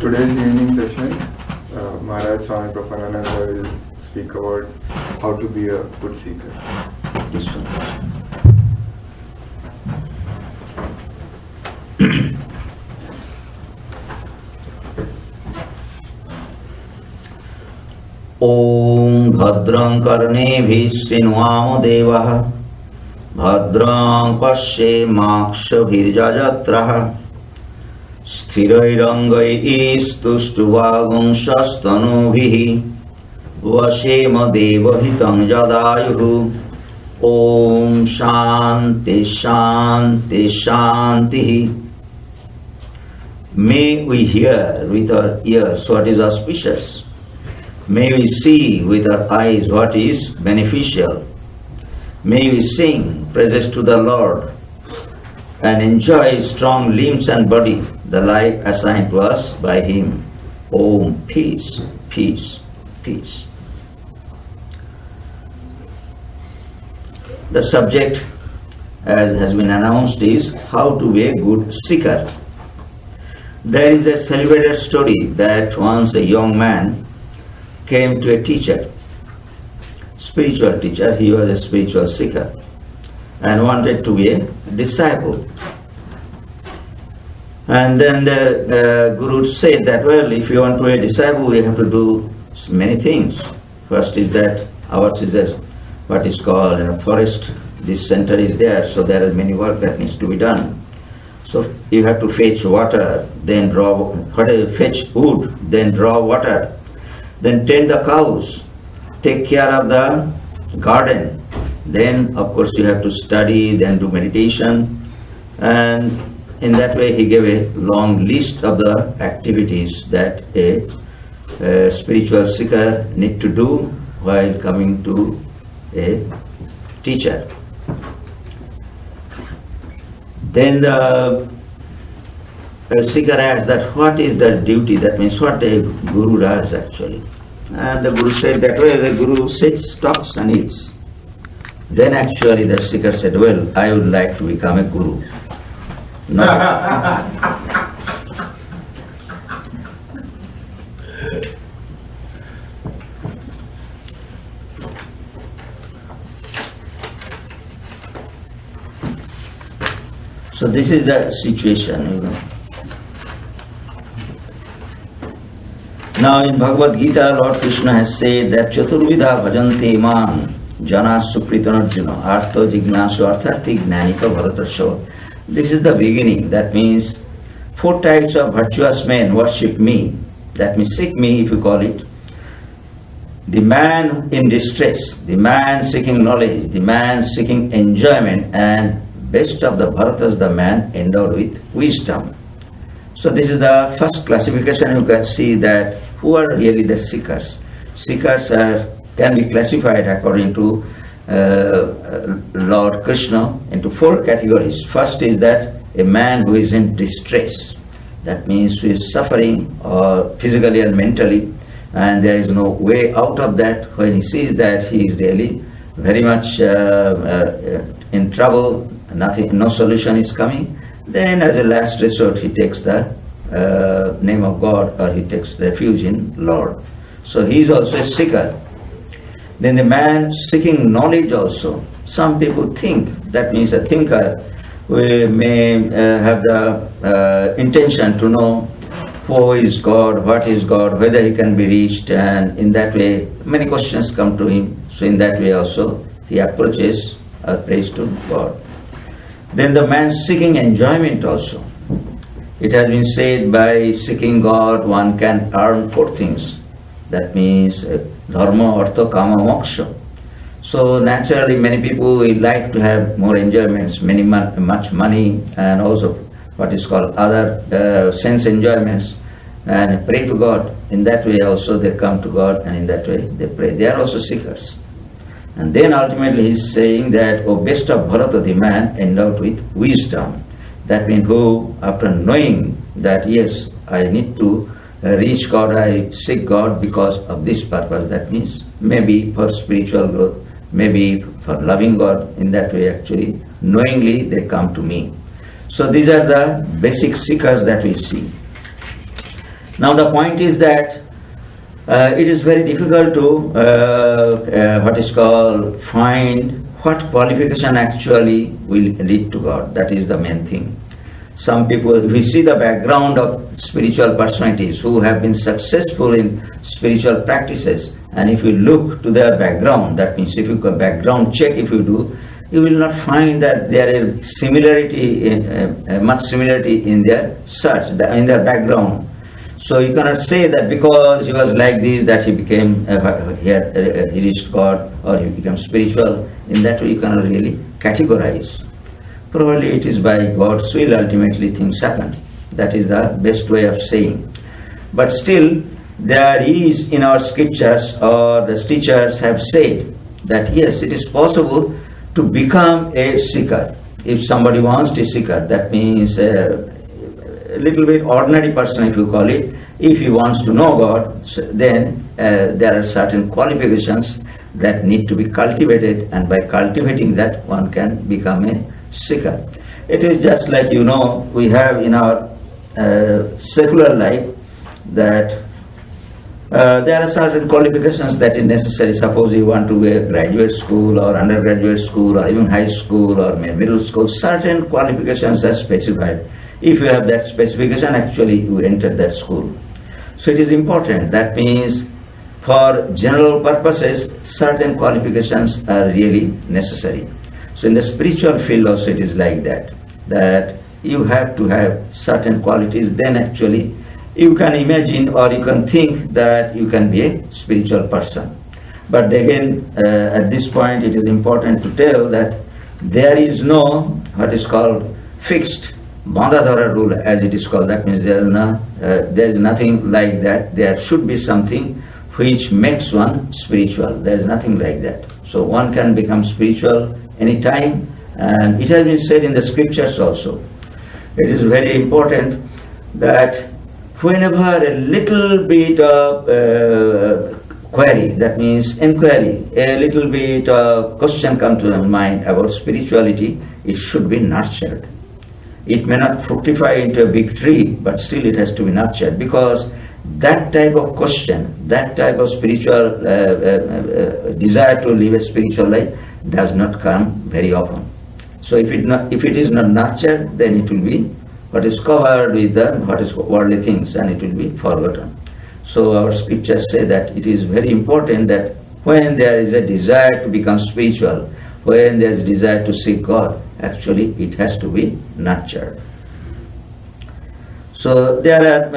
today's evening session, Maharaj Swami Prapanananda will speak about how to be a good seeker. This one. Om Bhadram Karnevi Srinvamo Devaha Bhadram Pashe Maksha Virjajatraha Sthirairangai Istustuvagum Shastanuvihi Vashema Devahitam Jadayuhu Om Shanti Shanti Shanti. May we hear with our ears what is auspicious. May we see with our eyes what is beneficial. May we sing praises to the Lord and enjoy strong limbs and body, the life assigned to us by Him. Om, peace, peace, peace. The subject, as has been announced, is how to be a good seeker. There is a celebrated story that once a young man came to a teacher, spiritual teacher. He was a spiritual seeker and wanted to be a disciple. And then the Guru said that, well, if you want to be a disciple, we have to do many things. First is that ours is what is called a forest. This center is there, so there is many work that needs to be done. So you have to fetch water, then fetch wood, then draw water, then tend the cows, take care of the garden. Then, of course, you have to study, then do meditation. And in that way, he gave a long list of the activities that a spiritual seeker need to do while coming to a teacher. Then the seeker asks that what is the duty, that means what a guru does actually. And the Guru said that, well, the Guru sits, talks and eats. Then actually the seeker said, well, I would like to become a Guru. No. So this is the situation, Now in Bhagavad Gita, Lord Krishna has said that Chaturvidha bhajante man jana supritanarjuna artha jignasu artharthi jnanika bharatasya. This is the beginning. That means 4 types of virtuous men worship me. That means seek me, if you call it. The man in distress, the man seeking knowledge, the man seeking enjoyment, and best of the Bharatas, the man endowed with wisdom. So this is the first classification. You can see that who are really the seekers. Seekers can be classified according to Lord Krishna into 4 categories. First is that a man who is in distress. That means who is suffering physically and mentally, and there is no way out of that. When he sees that he is really very much in trouble, no solution is coming, then as a last resort he takes the name of God, or he takes refuge in Lord. So he is also a seeker. Then the man seeking knowledge also. Some people think, that means a thinker who may have the intention to know who is God, what is God, whether he can be reached, and in that way many questions come to him. So in that way also he approaches or prays to God. Then the man seeking enjoyment also. It has been said by seeking God one can earn 4 things. That means dharma, artha, kama, moksha. So naturally many people will like to have more enjoyments, much money, and also what is called other sense enjoyments, and pray to God. In that way also they come to God, and in that way they pray. They are also seekers. And then ultimately he is saying that, O best of Bharata, the man endowed with wisdom. That means who, after knowing that yes, I need to reach God, I seek God because of this purpose. That means maybe for spiritual growth, maybe for loving God. In that way actually, knowingly they come to me. So these are the basic seekers that we see. Now the point is that it is very difficult to what is called find what qualification actually will lead to God. That is the main thing. Some people, if we see the background of spiritual personalities who have been successful in spiritual practices, and if you look to their background, that means if you go background check, if you do, you will not find that there is similarity, much similarity in their search, in their background. So you cannot say that because he was like this that he became, he reached God or he became spiritual. In that way you cannot really categorize. Probably it is by God's will ultimately things happen. That is the best way of saying. But still, there is in our scriptures, or the teachers have said that yes, it is possible to become a seeker. If somebody wants to seeker, that means a little bit ordinary person, if you call it, if he wants to know God, then there are certain qualifications that need to be cultivated, and by cultivating that, one can become a seeker. It is just like, we have in our secular life that there are certain qualifications that is necessary. Suppose you want to go to graduate school or undergraduate school or even high school or middle school, certain qualifications are specified. If you have that specification, actually you enter that school. So it is important. That means for general purposes, certain qualifications are really necessary. So in the spiritual field also it is like that, that you have to have certain qualities, then actually you can imagine or you can think that you can be a spiritual person. But again, at this point it is important to tell that there is no what is called fixed Bandhadhara rule, as it is called. That means there is nothing like that. There should be something which makes one spiritual. There is nothing like that. So one can become spiritual anytime, and it has been said in the scriptures also. It is very important that whenever a little bit of query, that means inquiry, a little bit of question comes to the mind about spirituality, it should be nurtured. It may not fructify into a big tree, but still it has to be nurtured, because that type of question, that type of spiritual desire to live a spiritual life does not come very often. So if it is not nurtured, then it will be what is covered with what is worldly things, and it will be forgotten. So our scriptures say that it is very important that when there is a desire to become spiritual, when there is a desire to seek God, actually it has to be nurtured. So there are,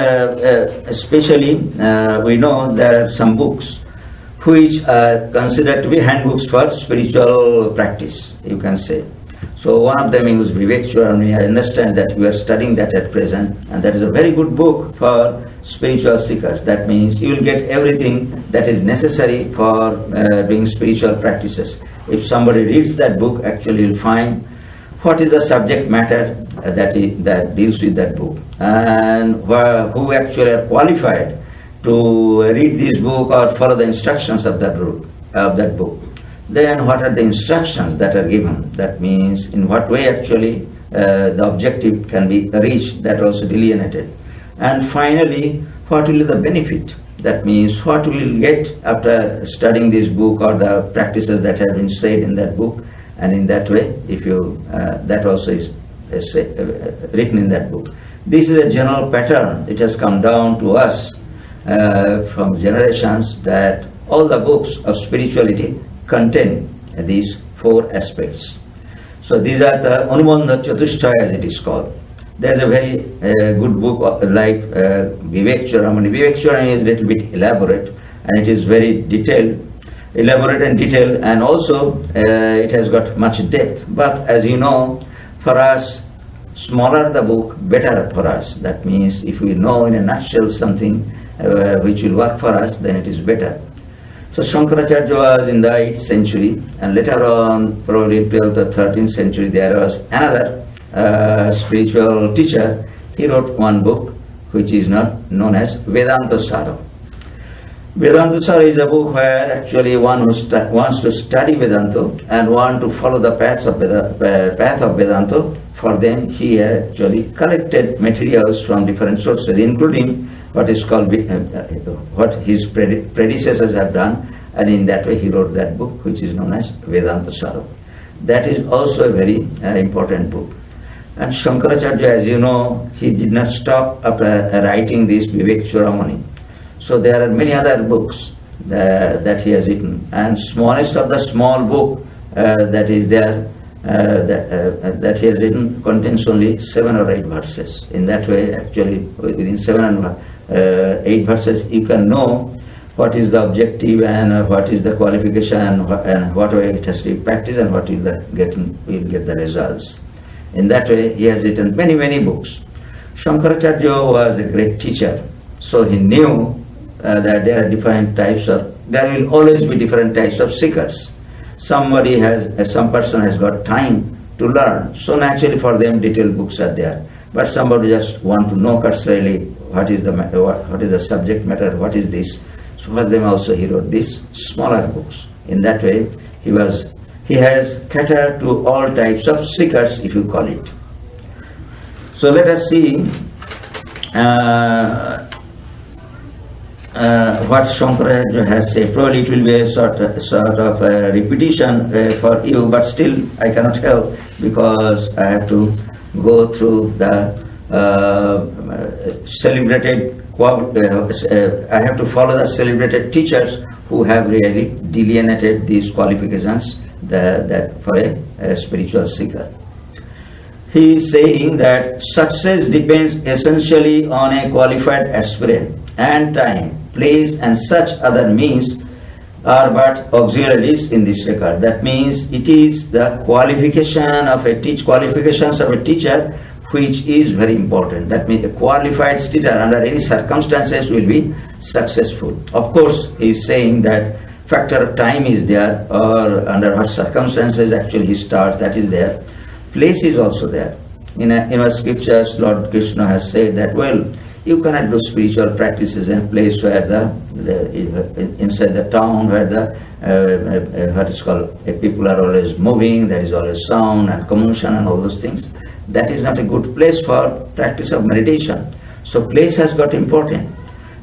especially we know there are some books which are considered to be handbooks for spiritual practice, you can say. So one of them is Vivek Chudamani. I understand that we are studying that at present, and that is a very good book for spiritual seekers. That means you will get everything that is necessary for doing spiritual practices. If somebody reads that book, actually you will find what is the subject matter that deals with that book, and who actually are qualified to read this book or follow the instructions of that book. Then what are the instructions that are given? That means in what way actually the objective can be reached, that also delineated. And finally, what will be the benefit? That means what will you get after studying this book, or the practices that have been said in that book. And in that way, if you that also is written in that book. This is a general pattern. It has come down to us from generations, that all the books of spirituality contain these four aspects. So these are the Anubandha Chatushtaya, as it is called. There is a very good book like Vivek Chudamani. Vivek Chudamani is a little bit elaborate, and it is very elaborate and detailed, and also it has got much depth. But as you know, for us, smaller the book, better for us. That means if we know in a nutshell something which will work for us, then it is better. So Shankaracharya was in the 8th century, and later on, probably 12th or 13th century, there was another spiritual teacher. He wrote one book which is not known as Vedanta Sara. Vedanta Sara is a book where actually one who wants to study Vedanta and want to follow the path of Vedanta, for them he actually collected materials from different sources, including what is called what his predecessors have done, and in that way he wrote that book, which is known as Vedanta Saram. That is also a very important book. And Shankaracharya, as you know, he did not stop after writing this Vivek Chudamani. So there are many other books that he has written, and smallest of the small book that is there that he has written contains only 7 or 8 verses. In that way, actually, within 7 and 8 verses, you can know what is the objective and what is the qualification and what way it has to be practiced and what will get the results. In that way, he has written many, many books. Shankaracharya was a great teacher, so he knew that there are different types of, there will always be different types of seekers. Some person has got time to learn, so naturally for them detailed books are there. But somebody just want to know cursorily what is the subject matter, what is this. So for them also he wrote these smaller books. In that way, he has catered to all types of seekers, if you call it. So let us see what Shankaracharya has said. Probably it will be a sort of a repetition for you, but still I cannot help, because I have to go through the celebrated, I have to follow the celebrated teachers who have really delineated these qualifications that for a spiritual seeker. He is saying that success depends essentially on a qualified aspirant, and time, place and such other means are but auxiliaries in this regard. That means it is the qualifications of a teacher which is very important. That means a qualified teacher under any circumstances will be successful. Of course, he is saying that factor of time is there, or under what circumstances actually he starts, that is there. Place is also there. In our scriptures, Lord Krishna has said that, well, you cannot do spiritual practices in a place where inside the town where what is called, people are always moving, there is always sound and commotion and all those things. That is not a good place for practice of meditation. So place has got important.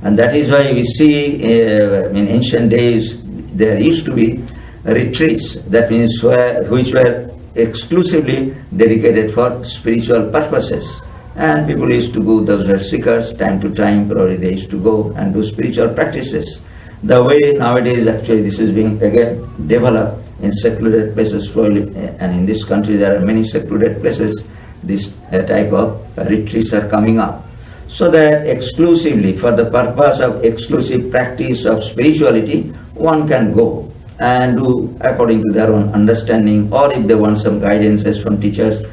And that is why we see in ancient days there used to be retreats, that means which were exclusively dedicated for spiritual purposes. And people used to go, those were seekers, time to time probably they used to go and do spiritual practices. The way nowadays actually this is being again developed in secluded places probably, and in this country there are many secluded places, this type of retreats are coming up. So that exclusively for the purpose of exclusive practice of spirituality, one can go and do according to their own understanding, or if they want some guidances from teachers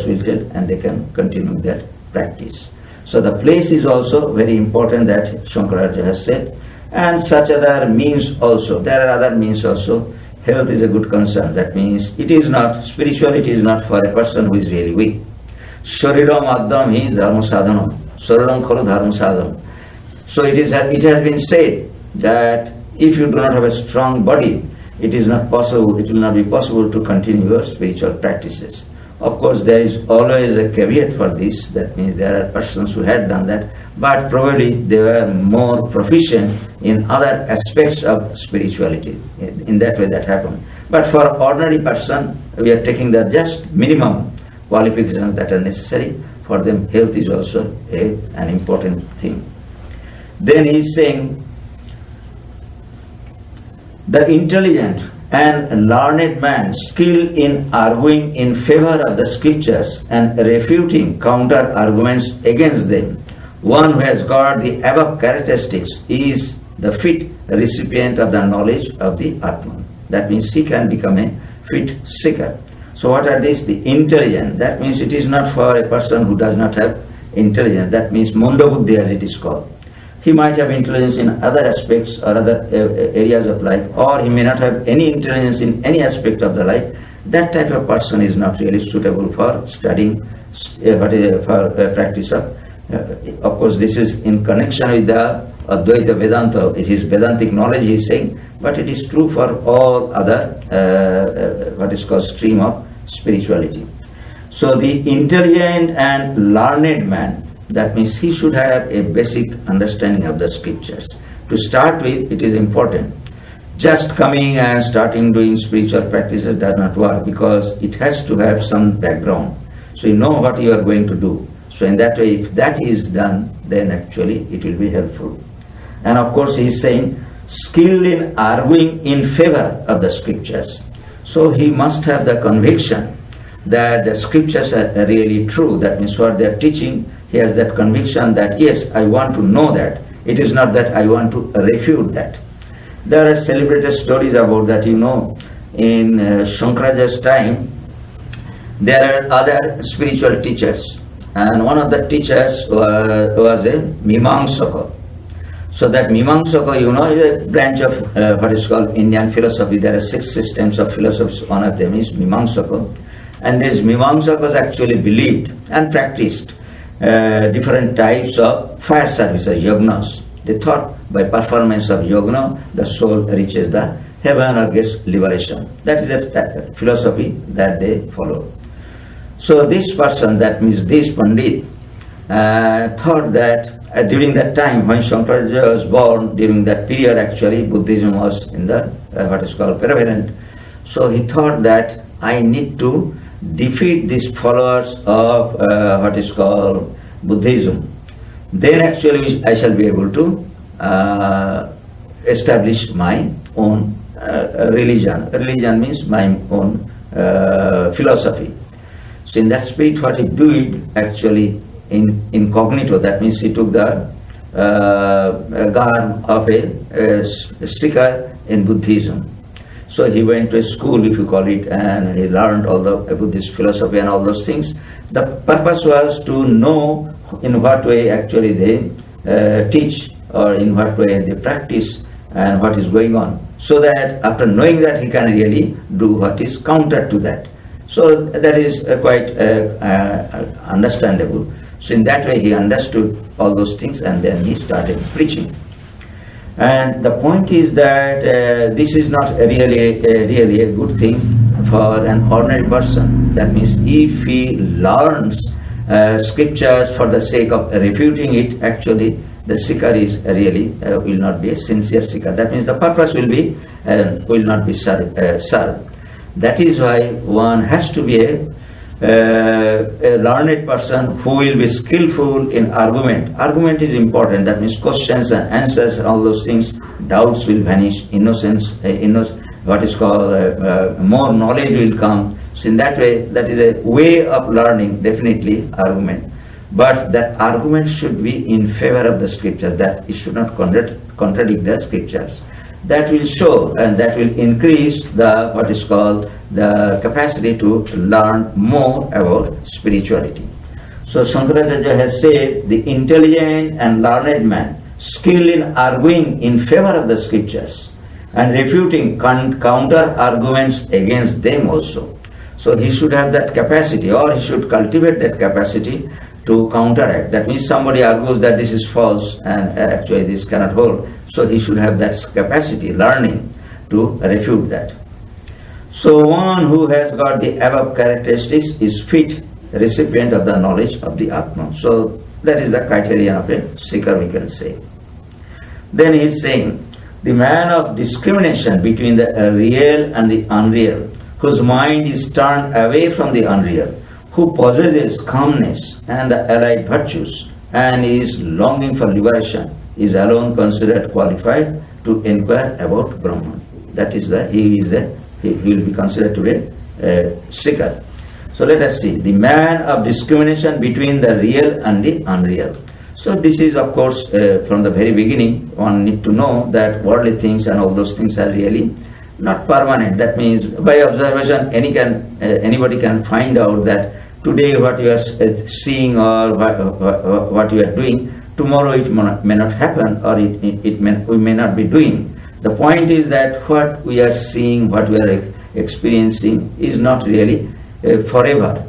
will tell and they can continue that practice. So the place is also very important, that Shankaracharya has said, and such other means also. There are other means also. Health is a good concern. That means it is not, spirituality is not for a person who is really weak. Shariram addam hi dharma sadhanam. Shariram khalo dharma sadhanam. So it has been said that if you do not have a strong body, it will not be possible to continue your spiritual practices. Of course, there is always a caveat for this. That means there are persons who had done that, but probably they were more proficient in other aspects of spirituality. In that way that happened. But for ordinary person, we are taking the just minimum qualifications that are necessary. For them, health is also an important thing. Then he is saying, the intelligent and learned man skilled in arguing in favor of the scriptures and refuting counter arguments against them, one who has got the above characteristics is the fit recipient of the knowledge of the Atman. That means he can become a fit seeker. So what are these? The intelligent. That means it is not for a person who does not have intelligence. That means munda buddhi as it is called. He might have intelligence in other aspects or other areas of life, or he may not have any intelligence in any aspect of the life. That type of person is not really suitable for studying, for practice of. Of course, this is in connection with the Advaita Vedanta. It is Vedantic knowledge he is saying, but it is true for all other what is called stream of spirituality. So the intelligent and learned man, That means he should have a basic understanding of the scriptures. To start with, it is important. Just coming and starting doing spiritual practices does not work, because it has to have some background. So you know what you are going to do. So in that way, if that is done, then actually it will be helpful. And of course he is saying, skill in arguing in favor of the scriptures. So he must have the conviction that the scriptures are really true. That means what they are teaching, he has that conviction that yes, I want to know that. It is not that I want to refute that. There are celebrated stories about that, in Shankarachary's time, there are other spiritual teachers, and one of the teachers was a Mimamsaka. So that Mimamsaka, is a branch of what is called Indian philosophy. There are 6 systems of philosophy. One of them is Mimamsaka. And these Mimamsakas actually believed and practiced different types of fire services, yagnas. They thought by performance of yagna, the soul reaches the heaven or gets liberation. That is the philosophy that they follow. So this person, that means this Pandit, thought that during that time when Shankaracharya was born, during that period actually Buddhism was in the what is called prevalent. So he thought that I need to defeat these followers of what is called Buddhism. Then actually I shall be able to establish my own religion. Religion means my own philosophy. So in that spirit, what he did actually incognito, that means he took the garb of a seeker in Buddhism. So he went to a school, if you call it, and he learned all the Buddhist philosophy and all those things. The purpose was to know in what way actually they teach, or in what way they practice, and what is going on. So that after knowing that, he can really do what is counter to that. So that is quite understandable. So in that way he understood all those things, and then he started preaching. And the point is that this is not really a good thing for an ordinary person. That means if he learns scriptures for the sake of refuting it, actually the seeker is really will not be a sincere seeker. That means the purpose will not be served. That is why one has to be a learned person who will be skillful in argument. Argument is important. That means questions and answers, all those things, doubts will vanish, innocence, what is called more knowledge will come. So in that way, that is a way of learning, definitely argument. But that argument should be in favor of the scriptures, that it should not contradict the scriptures. That will show and that will increase the what is called the capacity to learn more about spirituality. So Shankaracharya has said, the intelligent and learned man, skilled in arguing in favor of the scriptures and refuting counter arguments against them also. So he should have that capacity, or he should cultivate that capacity to counteract. That means somebody argues that this is false and actually this cannot hold. So he should have that capacity, learning to refute that. So one who has got the above characteristics is fit recipient of the knowledge of the Atma. So that is the criterion of a seeker, we can say. Then he is saying, the man of discrimination between the real and the unreal, whose mind is turned away from the unreal, who possesses calmness and the allied virtues and is longing for liberation, is alone considered qualified to inquire about Brahman. That is he will be considered to be a seeker. So let us see, the man of discrimination between the real and the unreal. So this is of course from the very beginning, one need to know that worldly things and all those things are really not permanent. That means by observation anybody can find out that today what you are seeing or what you are doing, tomorrow it may not happen, or we may not be doing. The point is that what we are seeing, what we are experiencing is not really forever.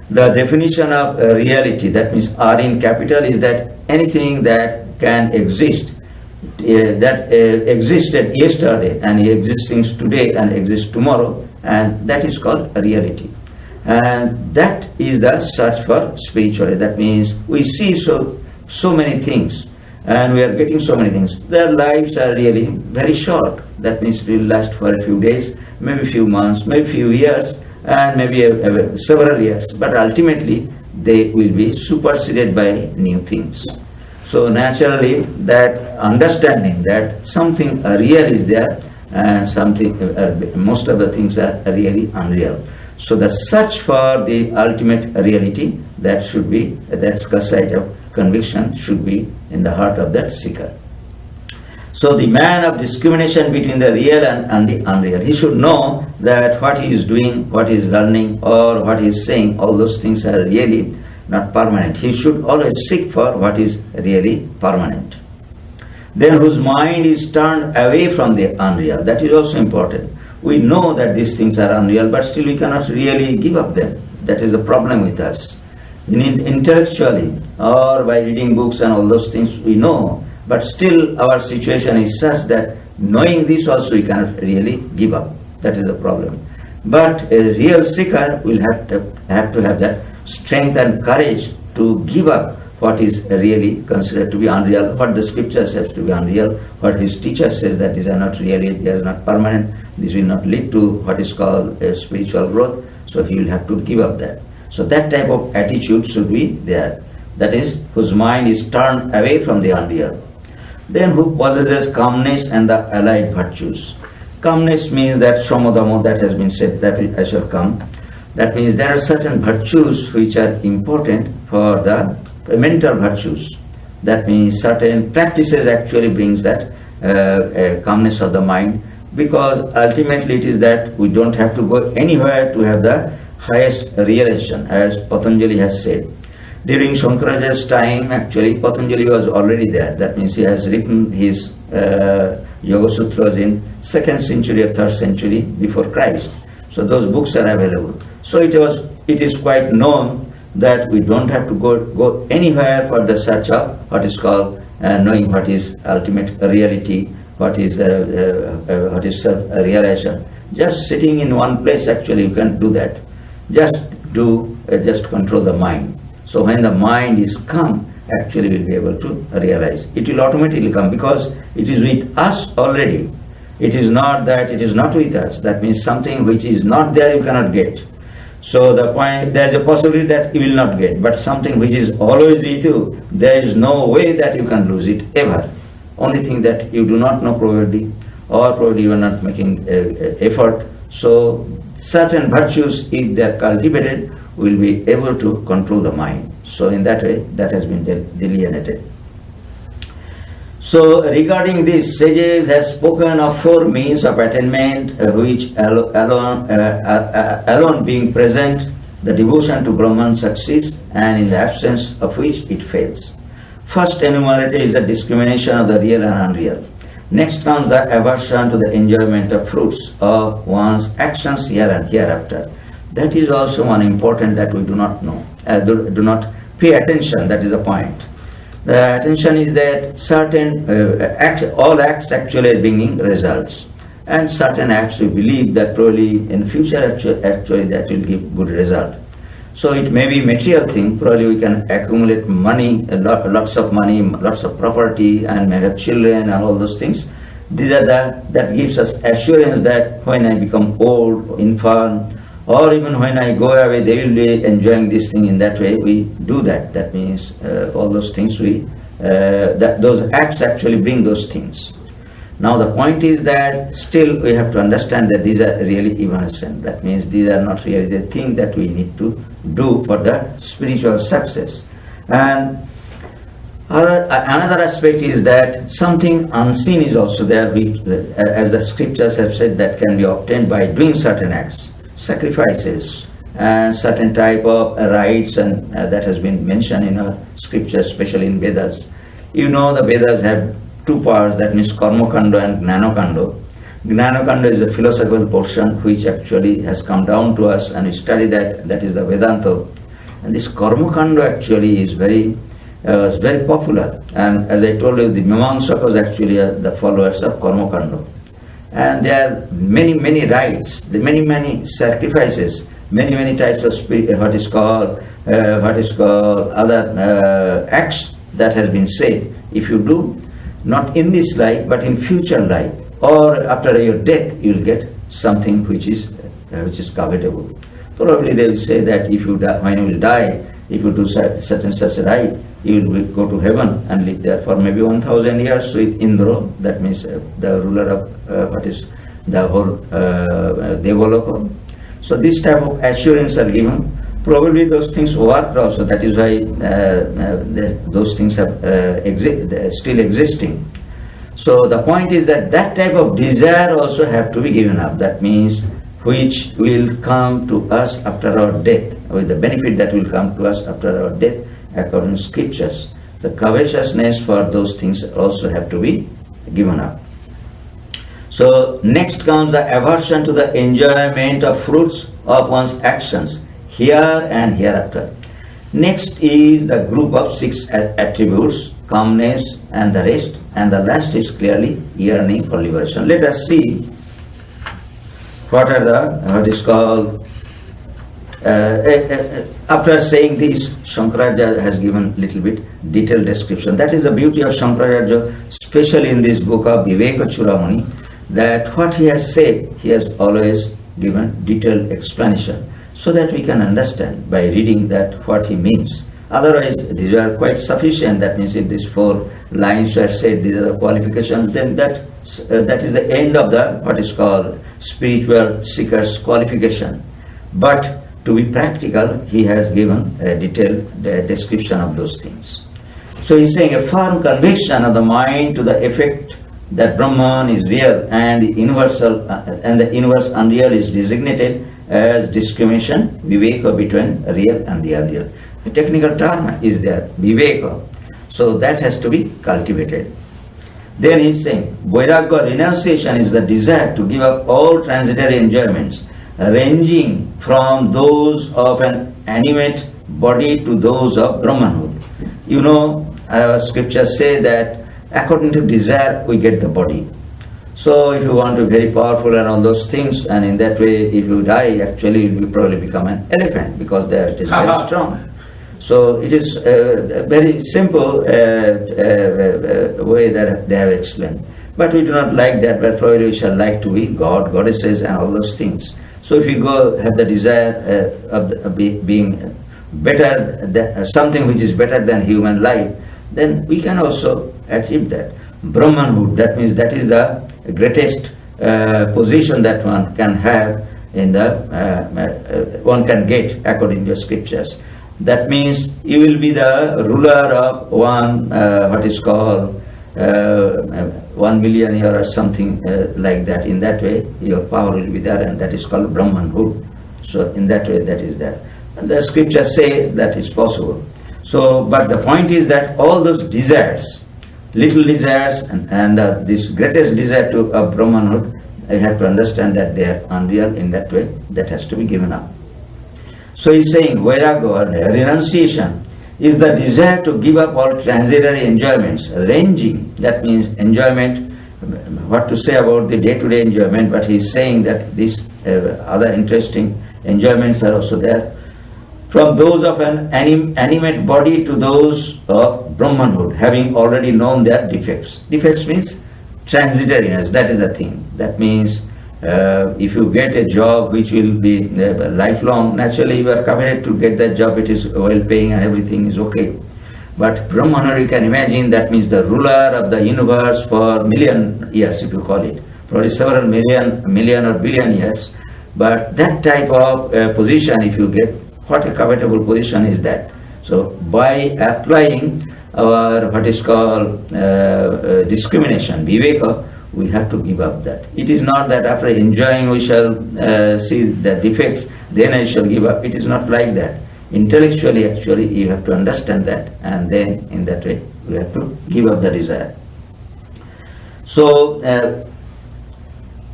The definition of reality, that means R in capital, is that anything that can exist, that existed yesterday and existing today and exists tomorrow, and that is called reality. And that is the search for spirituality. That means we see so many things, and we are getting so many things. Their lives are really very short. That means it will last for a few days, maybe a few months, maybe a few years, and maybe several years. But ultimately, they will be superseded by new things. So naturally, that understanding that something real is there, and something most of the things are really unreal. So the search for the ultimate reality, that should be, that site of conviction should be in the heart of that seeker. So the man of discrimination between the real and the unreal, he should know that what he is doing, what he is learning, or what he is saying, all those things are really not permanent. He should always seek for what is really permanent. Then whose mind is turned away from the unreal, that is also important. We know that these things are unreal, but still we cannot really give up them. That is the problem with us. Intellectually, or by reading books and all those things, we know, but still our situation is such that knowing this also we cannot really give up. That is the problem. But a real seeker will have to have that strength and courage to give up what is really considered to be unreal, what the scripture says to be unreal, what his teacher says that these are not really, they are not permanent, this will not lead to what is called a spiritual growth, so he will have to give up that. So that type of attitude should be there. That is, whose mind is turned away from the unreal. Then who possesses calmness and the allied virtues. Calmness means that Samodamo, that has been said, that I shall come. That means there are certain virtues which are important for the mental virtues. That means certain practices actually brings that calmness of the mind, because ultimately it is that we don't have to go anywhere to have the highest realization, as Patanjali has said. During Shankarachary's time, actually Patanjali was already there. That means he has written his Yoga Sutras in 2nd century or 3rd century before Christ. So those books are available. So it is quite known that we don't have to go anywhere for the search of what is called knowing what is ultimate reality, what is self-realization. Just sitting in one place, actually you can do that. Just control the mind. So when the mind is calm, actually we'll be able to realize. It will automatically come because it is with us already. It is not that it is not with us. That means something which is not there you cannot get. So the point, there is a possibility that you will not get, but something which is always with you, there is no way that you can lose it ever. Only thing that you do not know probably, or probably you are not making effort. So certain virtues, if they are cultivated, will be able to control the mind. So in that way, that has been delineated. So regarding this, sages has spoken of 4 means of attainment, which alone being present, the devotion to Brahman succeeds, and in the absence of which it fails. First enumerated is the discrimination of the real and unreal. Next comes the aversion to the enjoyment of fruits of one's actions here and hereafter. That is also one important that we do not know, do not pay attention. That is the point. The attention is that certain all acts actually are bringing results, and certain acts we believe that probably in future actually that will give good result. So it may be material thing. Probably we can accumulate money, lots of money, lots of property, and may have children and all those things. These are that gives us assurance that when I become old, infirm, or even when I go away, they will be enjoying this thing. In that way, we do that. That means all those things those acts actually bring those things. Now the point is that still we have to understand that these are really evanescent. That means these are not really the thing that we need to do for the spiritual success. And another aspect is that something unseen is also there, as the scriptures have said, that can be obtained by doing certain acts, sacrifices, and certain type of rites, and that has been mentioned in our scriptures, especially in Vedas. You know, the Vedas have 2 parts, that means Karmakanda and Gnanakanda. Gnanakanda is a philosophical portion which actually has come down to us, and we study that is the Vedanta. And this Karmakanda actually is very popular, and as I told you, the Mimamsakas actually are the followers of Karmakanda. And there are many rites, many sacrifices many types of what is called other acts that has been said. If you do, not in this life, but in future life, or after your death, you will get something which is covetable. Probably they will say that if you die, when you will die, if you do such and such a right, you will go to heaven and live there for maybe 1,000 years with Indra. That means the ruler of what is the whole Devaloka. So this type of assurance are given. Probably those things worked also. That is why those things are still existing. So the point is that that type of desire also have to be given up. That means which will come to us after our death, with the benefit that will come to us after our death according to scriptures. The covetousness for those things also have to be given up. So next comes the aversion to the enjoyment of fruits of one's actions here and hereafter. Next is the group of 6 attributes, calmness and the rest, and the last is clearly yearning for liberation. Let us see what are the, what is called, after saying this, Shankaracharya has given little bit detailed description. That is the beauty of Shankaracharya, especially in this book of Viveka Chudamani, that what he has said, he has always given detailed explanation, so that we can understand by reading that what he means. Otherwise, these are quite sufficient. That means if these 4 lines were said, these are the qualifications, then that is the end of the what is called spiritual seeker's qualification. But to be practical, he has given a detailed description of those things. So he's saying a firm conviction of the mind to the effect that Brahman is real and the universal and the universe unreal is designated as discrimination, viveka, between real and the unreal. The technical term is there, viveka. So that has to be cultivated. Then he's saying, Vairagya renunciation is the desire to give up all transitory enjoyments, ranging from those of an animate body to those of Brahmanhood. You know, scriptures say that according to desire we get the body. So if you want to be very powerful and all those things, and in that way if you die, actually you will probably become an elephant, because there it is very strong. So it is a very simple way that they have explained. But we do not like that, but probably we shall like to be God, goddesses and all those things. So if you go have the desire of being better, something which is better than human life, then we can also achieve that. Brahmanhood, that means that is the greatest position that one can have in the, one can get according to scriptures. That means you will be the ruler of one, what is called 1 million year or something like that. In that way, your power will be there, and that is called Brahmanhood. So in that way, that is there. And the scriptures say that is possible. So, but the point is that all those desires, little desires, and this greatest desire to Brahmanhood, I have to understand that they are unreal. In that way, that has to be given up. So he's saying Vairagya, renunciation, is the desire to give up all transitory enjoyments, ranging, that means enjoyment, what to say about the day-to-day enjoyment, but he's saying that these other interesting enjoyments are also there, from those of an animate body to those of Brahmanhood, having already known their defects. Defects means transitoriness, that is the thing. That means if you get a job which will be lifelong, naturally you are committed to get that job, it is well paying and everything is okay. But Brahmanhood, you can imagine, that means the ruler of the universe for million years, if you call it, probably several million or billion years. But that type of position, if you get, what a covetable position is that. So by applying our what is called discrimination, viveka, we have to give up that. It is not that after enjoying we shall see the defects, then I shall give up. It is not like that. Intellectually, actually, you have to understand that, and then in that way we have to give up the desire. So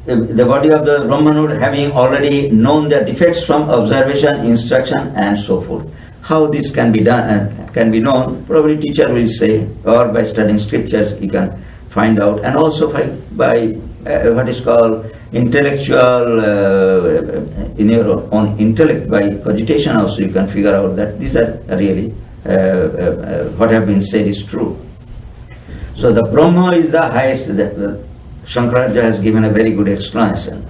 the body of the Brahmanhood, having already known the defects from observation, instruction and so forth. How this can be done, can be known, probably teacher will say, or by studying scriptures you can find out, and also by what is called intellectual, in your own intellect, by cogitation also you can figure out that these are really, what have been said is true. So the Brahma is the highest. Shankaracharya has given a very good explanation.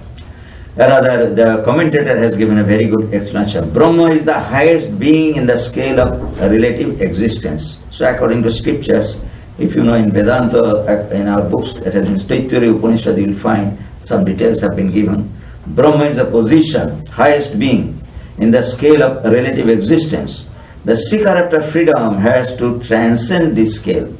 Rather, the commentator has given a very good explanation. Brahma is the highest being in the scale of relative existence. So according to scriptures, if you know in Vedanta, in our books, that has been Taittiriya Upanishad, you will find some details have been given. Brahma is a position, highest being in the scale of relative existence. The seeker after freedom has to transcend this scale,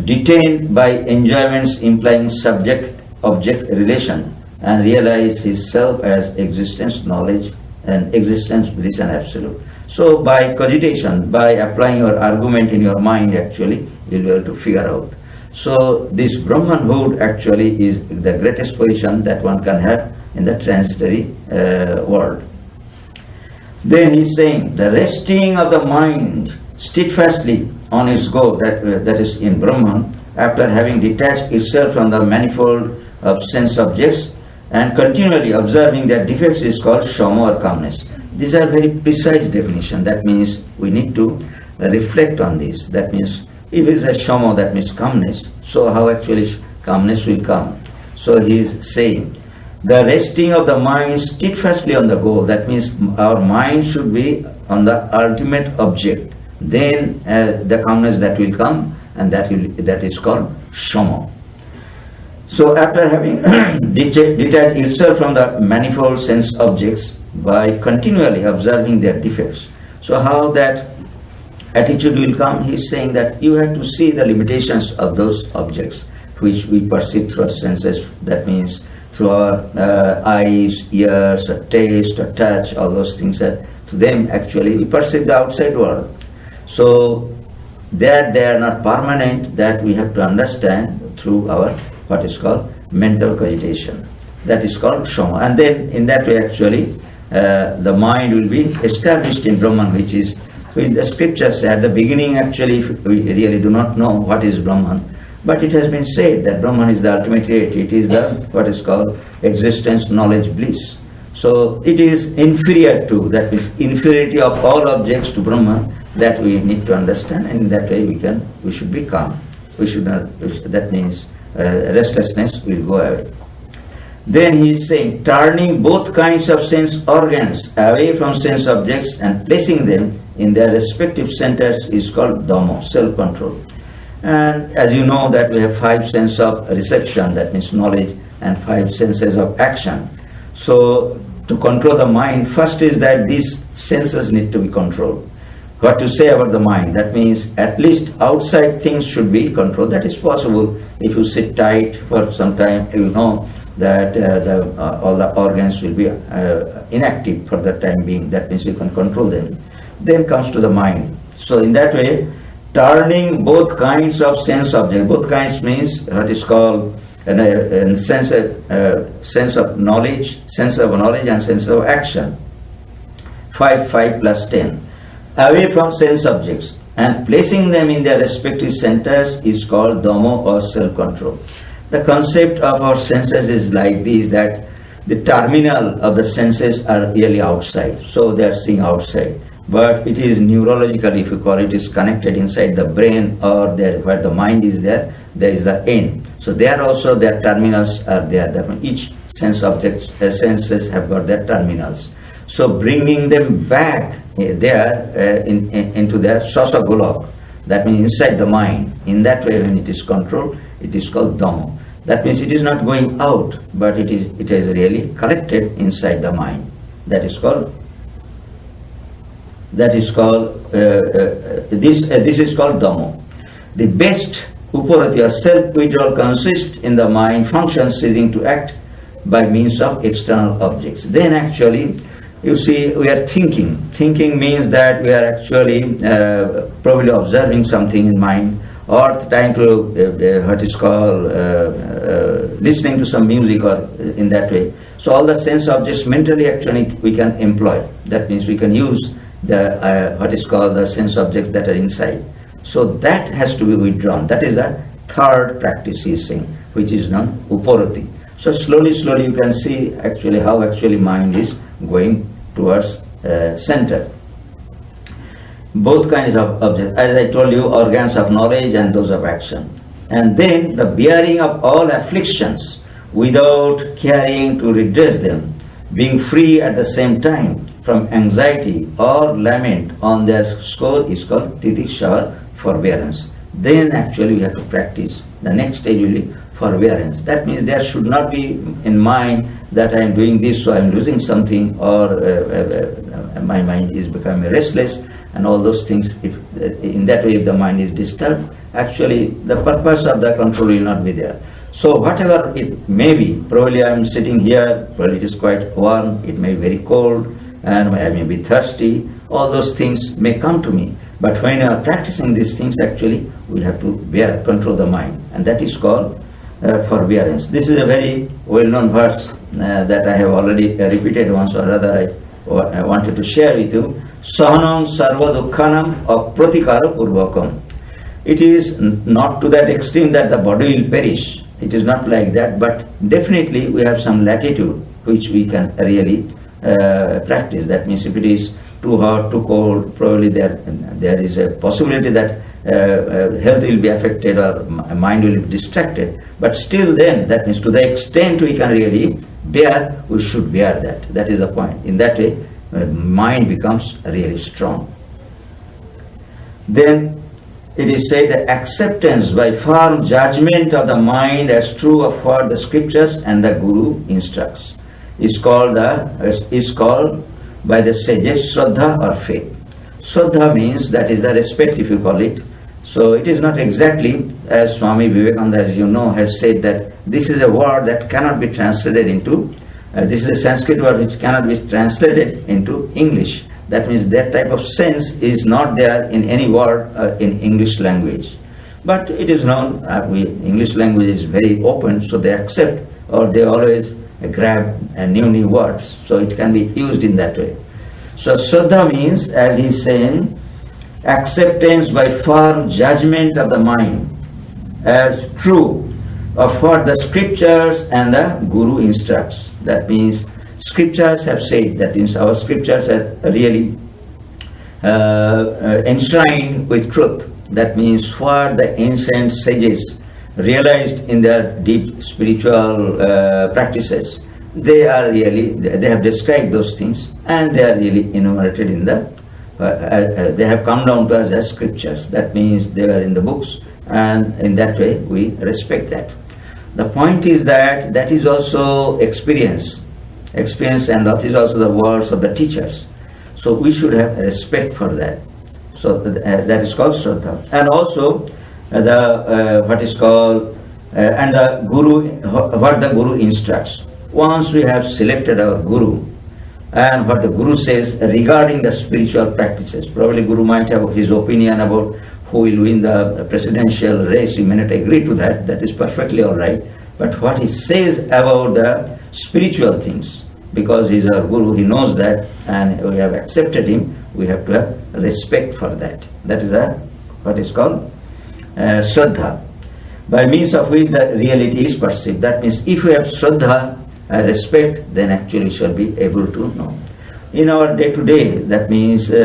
detained by enjoyments implying subject-object relation, and realize his self as existence, knowledge, and existence, bliss, and absolute. So by cogitation, by applying your argument in your mind, actually, you'll be able to figure out. So this Brahmanhood actually is the greatest position that one can have in the transitory world. Then he's saying, the resting of the mind steadfastly on its goal, that is in Brahman, after having detached itself from the manifold of sense objects and continually observing their defects, is called Shama or calmness. These are very precise definition. That means we need to reflect on this. That means if it is a Shama, that means calmness. So how actually calmness will come? So he is saying, the resting of the mind steadfastly on the goal. That means our mind should be on the ultimate object. Then the calmness that will come, and that is called Shama. So after having detached itself from the manifold sense objects by continually observing their defects. So how that attitude will come? He is saying that you have to see the limitations of those objects which we perceive through our senses. That means through our eyes, ears, or taste, or touch, all those things. To them actually we perceive the outside world. So that they are not permanent, that we have to understand through our what is called mental cogitation. That is called Shama. And then in that way actually the mind will be established in Brahman, which is, with the scriptures at the beginning actually we really do not know what is Brahman. But it has been said that Brahman is the ultimate reality. It is the what is called existence, knowledge, bliss. So it is inferior to, that is inferiority of all objects to Brahman, that we need to understand, and in that way we should be calm. We should not, that means restlessness will go away. Then he is saying, turning both kinds of sense organs away from sense objects and placing them in their respective centers is called Dhamma, self-control. And as you know that we have 5 senses of reception, that means knowledge, and 5 senses of action. So to control the mind, first is that these senses need to be controlled. What to say about the mind? That means at least outside things should be controlled. That is possible. If you sit tight for some time, you know that all the organs will be inactive for the time being. That means you can control them. Then comes to the mind. So in that way, turning both kinds of sense objects. Both kinds means what is called sense of knowledge, and sense of action. 5 plus 10. Away from sense objects and placing them in their respective centers is called Dhamma or self-control. The concept of our senses is like this, that the terminal of the senses are really outside, so they are seeing outside. But it is neurological, if you call it, is connected inside the brain, or there where the mind is there is the end. So there also their terminals are there. That means each sense objects, senses have got their terminals. So bringing them back there into their sasa golak, that means inside the mind. In that way, when it is controlled, it is called Dhamma. That means it is not going out, but it is really collected inside the mind. This is called Dhamma. The best uparati or self-withdrawal consists in the mind functions ceasing to act by means of external objects. Then actually, you see, we are thinking. Thinking means that we are actually probably observing something in mind, or trying to what is called listening to some music, or in that way. So all the sense objects mentally actually we can employ. That means we can use the what is called the sense objects that are inside. So that has to be withdrawn. That is the third practice he is saying, which is known Uparati. So slowly you can see actually how actually mind is going towards center. Both kinds of objects, as I told you, organs of knowledge and those of action. And then the bearing of all afflictions without caring to redress them, being free at the same time from anxiety or lament on their score is called titiksha, forbearance. Then actually we have to practice. The next stage will be forbearance. That means there should not be in mind that I am doing this so I am losing something, or my mind is becoming restless and all those things. If in that way if the mind is disturbed, actually the purpose of the control will not be there. So whatever it may be, probably I am sitting here, probably it is quite warm, it may be very cold, and I may be thirsty, all those things may come to me. But when you are practicing these things, actually we have to control the mind, and that is called forbearance. This is a very well-known verse that I have already repeated once, or rather I wanted to share with you. Sahanam sarva dukkhanam apratikara purvakam. It is not to that extreme that the body will perish. It is not like that, but definitely we have some latitude which we can really practice. That means if it is too hot, too cold, probably there is a possibility that health will be affected or mind will be distracted. But still then, that means to the extent we can really bear, we should bear that. That is the point. In that way, mind becomes really strong. Then it is said that acceptance by firm judgment of the mind as true of what the scriptures and the Guru instructs is called by the sages Shraddha or faith. Shraddha means that is the respect, if you call it. So it is not exactly as Swami Vivekananda, as you know, has said that this is a word that cannot be translated into, this is a Sanskrit word which cannot be translated into English. That means that type of sense is not there in any word in English language. But it is known, English language is very open, so they accept, or they always grab new words. So it can be used in that way. So Shraddha means, as he is saying, acceptance by firm judgment of the mind as true of what the scriptures and the Guru instructs. That means scriptures have said, that means our scriptures are really enshrined with truth. That means what the ancient sages realized in their deep spiritual practices, they have described those things, and they are really enumerated in the they have come down to us as scriptures. That means they are in the books, and in that way we respect that. The point is that that is also experience, and that is also the words of the teachers. So we should have respect for that. So that is called Shraddha. And also what is called and the Guru, what the Guru instructs. Once we have selected our Guru and what the Guru says regarding the spiritual practices, probably Guru might have his opinion about who will win the presidential race. You may not agree to that. That is perfectly all right. But what he says about the spiritual things, because he is our Guru, he knows that, and we have accepted him, we have to have respect for that. That is what is called Shraddha, by means of which the reality is perceived. That means if we have Shraddha, respect, then actually we shall be able to know. In our day-to-day, that means, we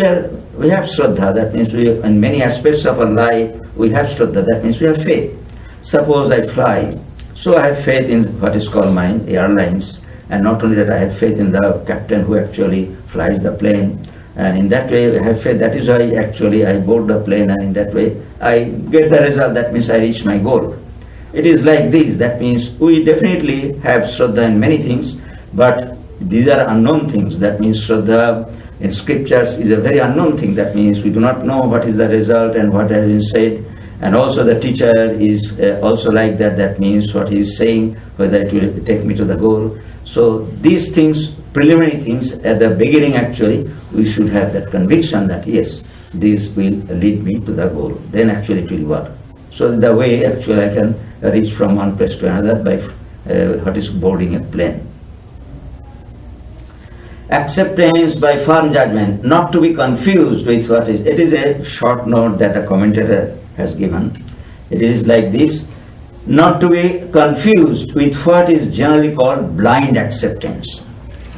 have Shraddha. That means in many aspects of our life, we have Shraddha. That means we have faith. Suppose I fly, so I have faith in what is called my airlines. And not only that, I have faith in the captain who actually flies the plane. And in that way, I have faith. That is why actually I board the plane, and in that way, I get the result. That means I reach my goal. It is like this. That means we definitely have Shraddha in many things, but these are unknown things. That means Shraddha in scriptures is a very unknown thing. That means we do not know what is the result and what has been said. And also the teacher is also like that. That means what he is saying, whether it will take me to the goal. So these things, preliminary things, at the beginning actually, we should have that conviction that yes, this will lead me to the goal. Then actually it will work. So the way actually I can reach from one place to another by what is boarding a plane. Acceptance by firm judgment, not to be confused with what is. It is a short note that the commentator has given. It is like this, not to be confused with what is generally called blind acceptance.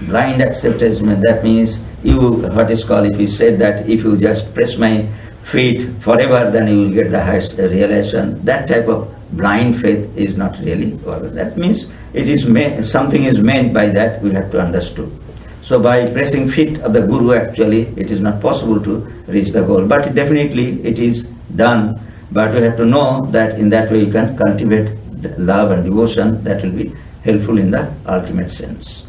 Blind acceptance, that means what is called, if you said that if you just press my feet forever, then you will get the highest realization. That type of blind faith is not really. That means it is something is meant by that, we have to understand. So by pressing feet of the Guru, actually it is not possible to reach the goal. But definitely it is done. But we have to know that in that way you can cultivate love and devotion that will be helpful in the ultimate sense.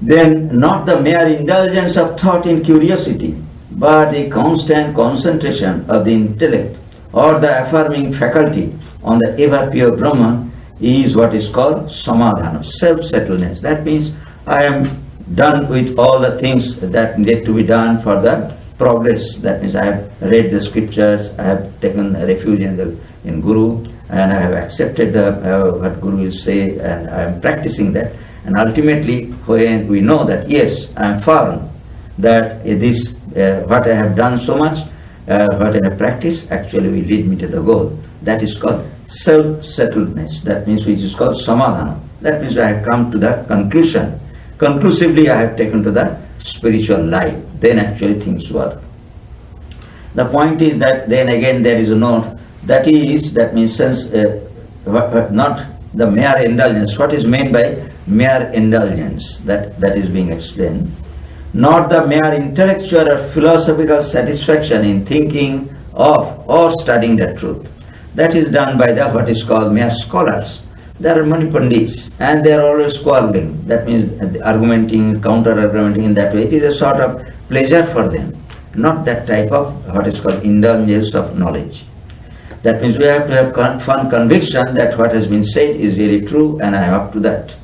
Then not the mere indulgence of thought in curiosity, but the constant concentration of the intellect or the affirming faculty on the ever pure Brahman is what is called samadhana, self-settledness. That means I am done with all the things that need to be done for the progress. That means I have read the scriptures, I have taken refuge in Guru, and I have accepted what Guru will say, and I am practicing that. And ultimately, when we know that yes, I am firm that this what I have done so much, what I have practiced actually will lead me to the goal. That is called self-settledness. That means which is called samadhana. That means I have come to the conclusion. Conclusively I have taken to the spiritual life. Then actually things work. The point is that then again there is a note. That means sense, not the mere indulgence. What is meant by mere indulgence? That is being explained. Not the mere intellectual or philosophical satisfaction in thinking of or studying the truth. That is done by the what is called mere scholars. There are many pandits and they are always quarreling. That means argumenting, counter-argumenting in that way. It is a sort of pleasure for them. Not that type of what is called indulgence of knowledge. That means we have to have firm conviction that what has been said is really true and I am up to that.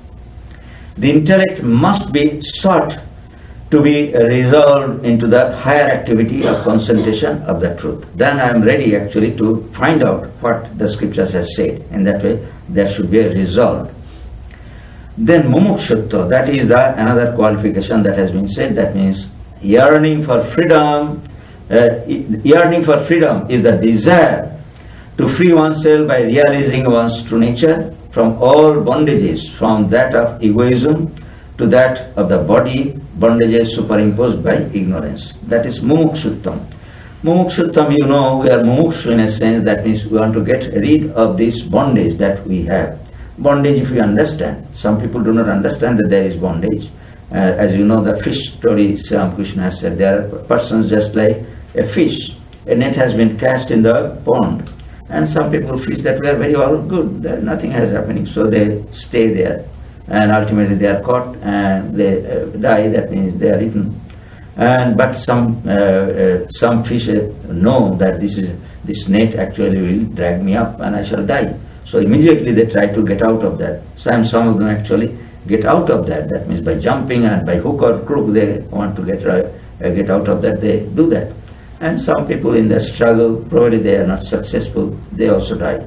The intellect must be sought to be resolved into the higher activity of concentration of the truth. Then I am ready actually to find out what the scriptures has said. In that way, there should be a resolve. Then mumukshutva, that is another qualification that has been said. That means yearning for freedom. Yearning for freedom is the desire to free oneself by realizing one's true nature from all bondages, from that of egoism to that of the body, bondages superimposed by ignorance. That is mumukshuttam. Mumukshuttam, we are mumukshu in a sense, that means we want to get rid of this bondage that we have. Bondage, if we understand. Some people do not understand that there is bondage. As you know, the fish story, Ramakrishna has said, there are persons just like a fish. A net has been cast in the pond. And some people feel that we are very all good, that nothing is happening, so they stay there. And ultimately they are caught and they die, that means they are eaten. But some fish know that this net actually will drag me up and I shall die. So immediately they try to get out of that. Some of them actually get out of that. That means by jumping and by hook or crook they want to get out of that, they do that. And some people in the struggle, probably they are not successful, they also die.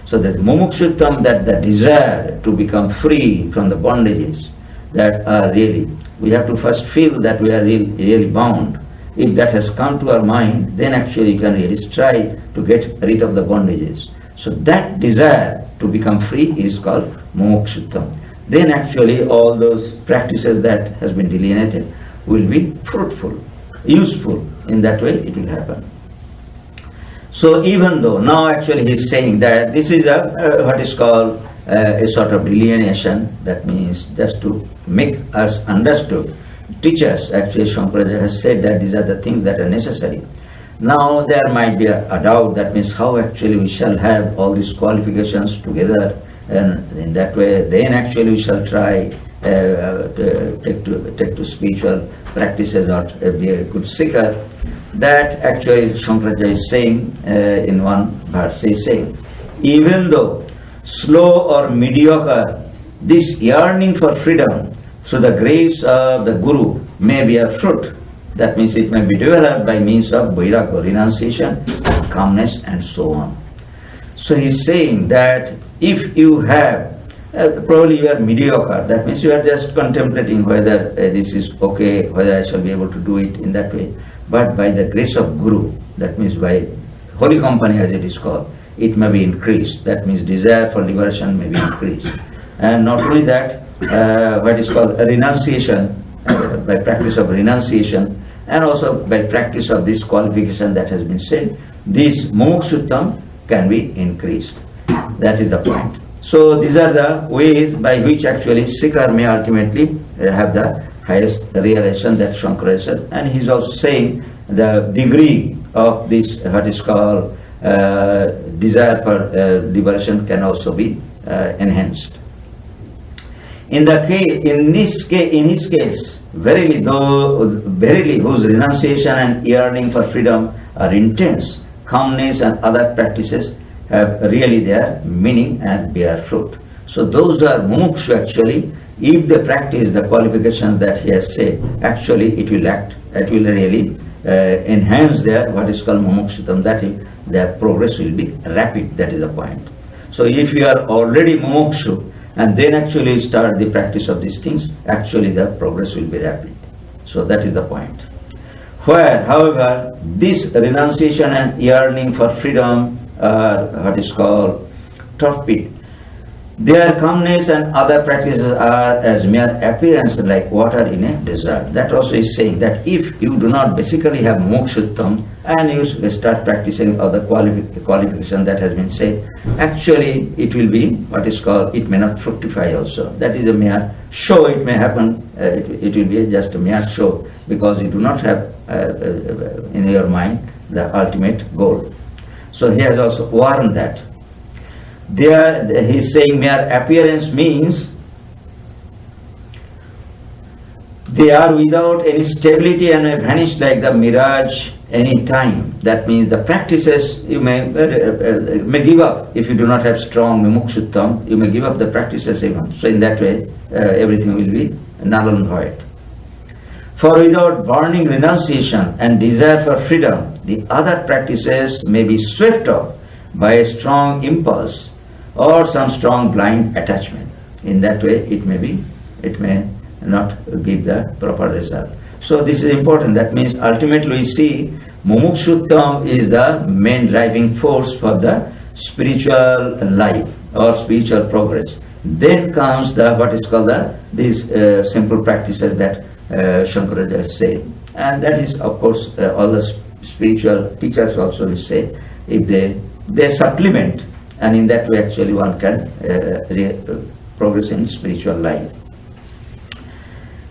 So that mumukshuttam, that the desire to become free from the bondages that are really, we have to first feel that we are really bound. If that has come to our mind, then actually you can really strive to get rid of the bondages. So that desire to become free is called mumukshuttam. Then actually all those practices that has been delineated will be fruitful, useful. In that way it will happen. So even though now actually he is saying that this is what is called a sort of delineation, that means just to make us understood. Teachers, actually Shankaracharya has said that these are the things that are necessary. Now there might be a doubt, that means how actually we shall have all these qualifications together, and in that way then actually we shall try to take to spiritual practices or be a good seeker. That actually Shankaracharya is saying in one verse, he is saying, even though slow or mediocre, this yearning for freedom through the grace of the Guru may be a fruit. That means it may be developed by means of vairagya, renunciation, calmness and so on. So he is saying that if you have, probably you are mediocre, that means you are just contemplating whether this is okay, whether I shall be able to do it in that way. But by the grace of Guru, that means by holy company as it is called, it may be increased. That means desire for liberation may be increased. And not only that, what is called a renunciation, by practice of renunciation, and also by practice of this qualification that has been said, this mumukshutvam can be increased. That is the point. So these are the ways by which actually seeker may ultimately have the highest realization, that Shankara said. And he is also saying the degree of this, what is called desire for liberation, can also be enhanced. In his case, verily whose renunciation and yearning for freedom are intense, calmness and other practices have really their meaning and bear fruit. So those who are mumukshu, actually, if they practice the qualifications that he has said, actually it will really enhance their what is called mumukshutam, that is, their progress will be rapid. That is the point. So if you are already mumukshu and then actually start the practice of these things, actually the progress will be rapid. So that is the point. Where, however, this renunciation and yearning for freedom are what is called torpid, their calmness and other practices are as mere appearance, like water in a desert. That also is saying that if you do not basically have mokshuttam and you start practicing other qualification that has been said, actually it will be what is called, it may not fructify also. That is a mere show. It may happen, it will be just a mere show, because you do not have in your mind the ultimate goal. So he has also warned that. There, he is saying mere appearance means they are without any stability and may vanish like the mirage any time. That means the practices you may give up. If you do not have strong mumukshuttam, you may give up the practices even. So in that way, everything will be null and void. For without burning renunciation and desire for freedom, the other practices may be swept off by a strong impulse or some strong blind attachment. In that way, it may not give the proper result. So this is important. That means ultimately we see mumukshuttam is the main driving force for the spiritual life or spiritual progress. Then comes the what is called these simple practices that Shankaracharya has said, and that is of course all the spiritual teachers also will say, if they supplement, and in that way actually one can progress in spiritual life.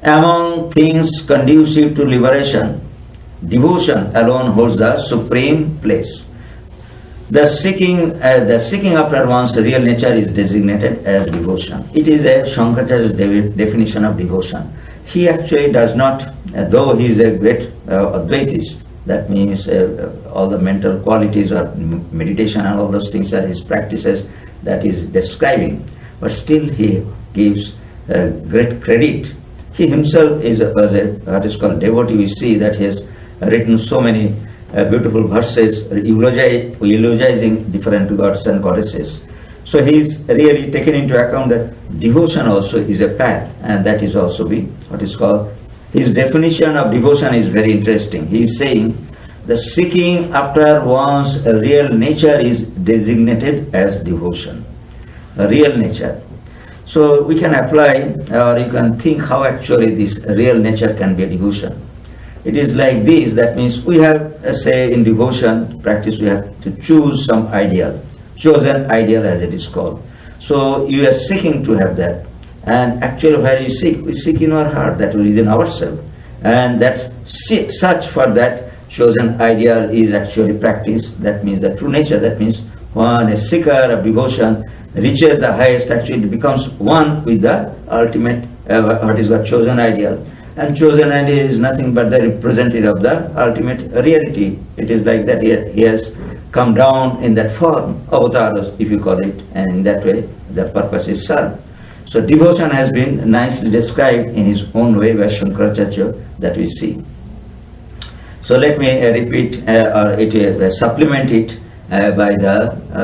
Among things conducive to liberation, devotion alone holds the supreme place. The seeking after one's real nature is designated as devotion. It is a Shankaracharya's definition of devotion. He actually does not, though he is a great Advaitist, that means all the mental qualities or meditation and all those things are his practices that is describing, but still he gives great credit. He himself is what is called devotee. We see that he has written so many beautiful verses eulogizing different gods and goddesses. So he is really taken into account that devotion also is a path, and that is also what is called, his definition of devotion is very interesting. He is saying the seeking after one's real nature is designated as devotion. A real nature. So we can apply, or you can think how actually this real nature can be a devotion. It is like this, that means we have, say in devotion practice, we have to choose some ideal, chosen ideal as it is called. So you are seeking to have that. And actually where you seek, we seek in our heart, that within ourselves. And that search for that chosen ideal is actually practice. That means the true nature. That means when a seeker of devotion reaches the highest, actually it becomes one with the ultimate, what is the chosen ideal. And chosen ideal is nothing but the representative of the ultimate reality. It is like that he has come down in that form, avatars if you call it, and in that way the purpose is served. So devotion has been nicely described in his own way by Shankaracharya that we see. So let me repeat or supplement it by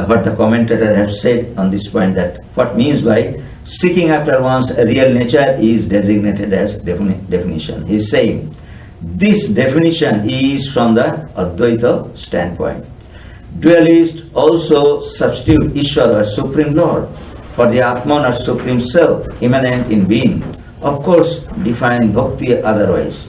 what the commentator has said on this point, that what means by seeking after one's real nature is designated as definition. He is saying this definition is from the Advaita standpoint. Dualists also substitute Ishvara, Supreme Lord, for the Atman or Supreme Self, immanent in being. Of course, define Bhakti otherwise.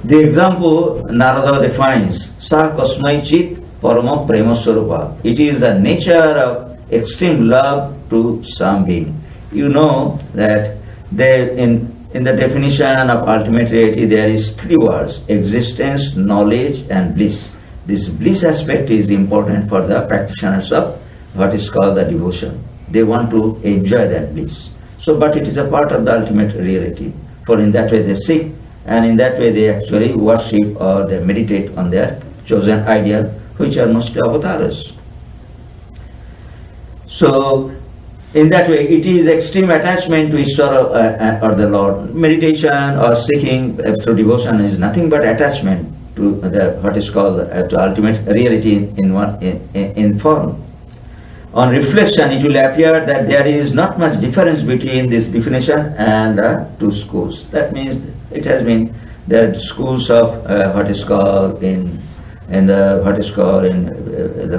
The example Narada defines, Sa Kasmai Chit Parama Prema Swarupa. It is the nature of extreme love to some being. You know that there in the definition of ultimate reality there is three words: existence, knowledge and bliss. This bliss aspect is important for the practitioners of what is called the devotion. They want to enjoy that bliss. So, but it is a part of the ultimate reality. For in that way they seek, and in that way they actually worship or they meditate on their chosen ideal, which are mostly avatars. So, in that way, it is extreme attachment to Ishvara or the Lord. Meditation or seeking through devotion is nothing but attachment to the what is called to ultimate reality in form. On reflection, it will appear that there is not much difference between this definition and the two schools. That means it has been the schools of what is called in the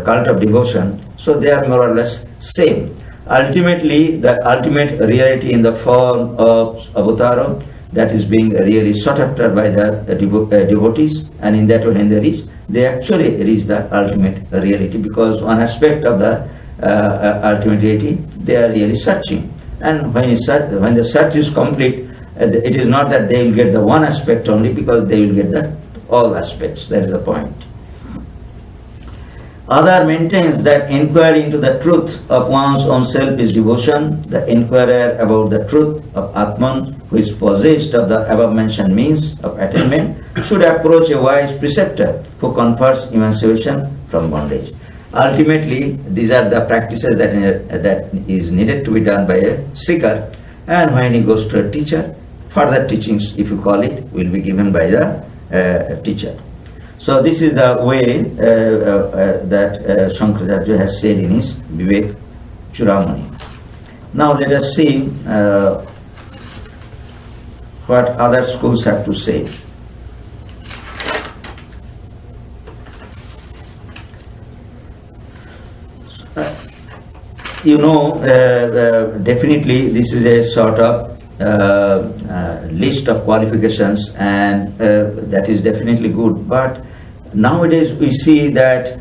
cult of devotion. So they are more or less same. Ultimately, the ultimate reality in the form of avatara, that is being really sought after by the devotees, and in that way when they reach, they actually reach the ultimate reality, because one aspect of the ultimate reality they are really searching. And when the search is complete, it is not that they will get the one aspect only, because they will get the all aspects. That is the point. Other maintains that inquiry into the truth of one's own self is devotion. The inquirer about the truth of Atman, who is possessed of the above-mentioned means of attainment, should approach a wise preceptor who confers emancipation from bondage. Ultimately, these are the practices that is needed to be done by a seeker, and when he goes to a teacher, further teachings, if you call it, will be given by the teacher. So this is the way that Shankaracharya has said in his Vivek Chudamani. Now let us see what other schools have to say. You know, definitely this is a sort of list of qualifications, and that is definitely good, but nowadays we see that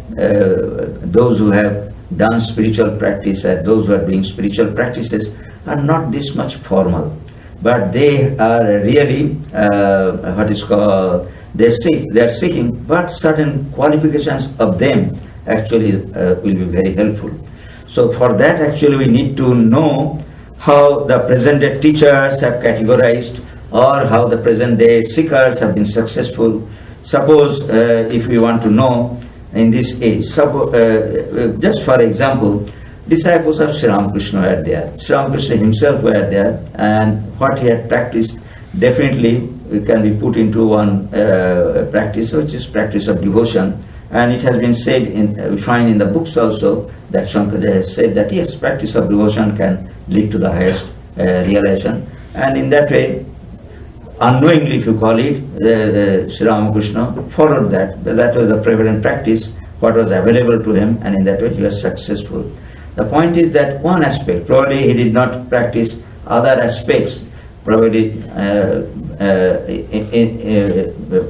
those who have done spiritual practice and those who are doing spiritual practices are not this much formal, but they are really what is called they are seeking, but certain qualifications of them actually will be very helpful. So for that actually we need to know how the present day teachers have categorized, or how the present day seekers have been successful. Suppose if we want to know in this age, just for example, disciples of Sri Ramakrishna were there, Sri Ramakrishna himself were there, and what he had practiced definitely can be put into one practice, which is practice of devotion. And it has been said, we find in the books also, that Shankaracharya has said that yes, practice of devotion can lead to the highest realization. And in that way, unknowingly if you call it, Sri Ramakrishna followed that. That was the prevalent practice, what was available to him, and in that way he was successful. The point is that one aspect, probably he did not practice other aspects, probably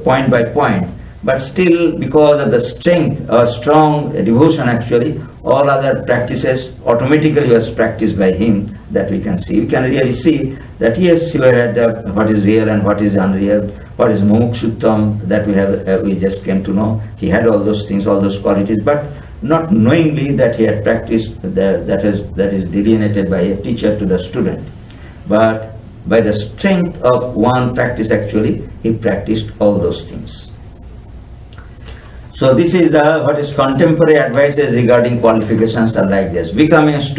point by point, but still because of the strength or strong devotion actually, all other practices automatically was practiced by him, that we can see. We can really see that yes, he had what is real and what is unreal, what is mumukshuttam, that we just came to know. He had all those things, all those qualities, but not knowingly that he had practiced, that is delineated by a teacher to the student. But by the strength of one practice actually, he practiced all those things. So this is what is contemporary advices regarding qualifications are like this. Becoming a student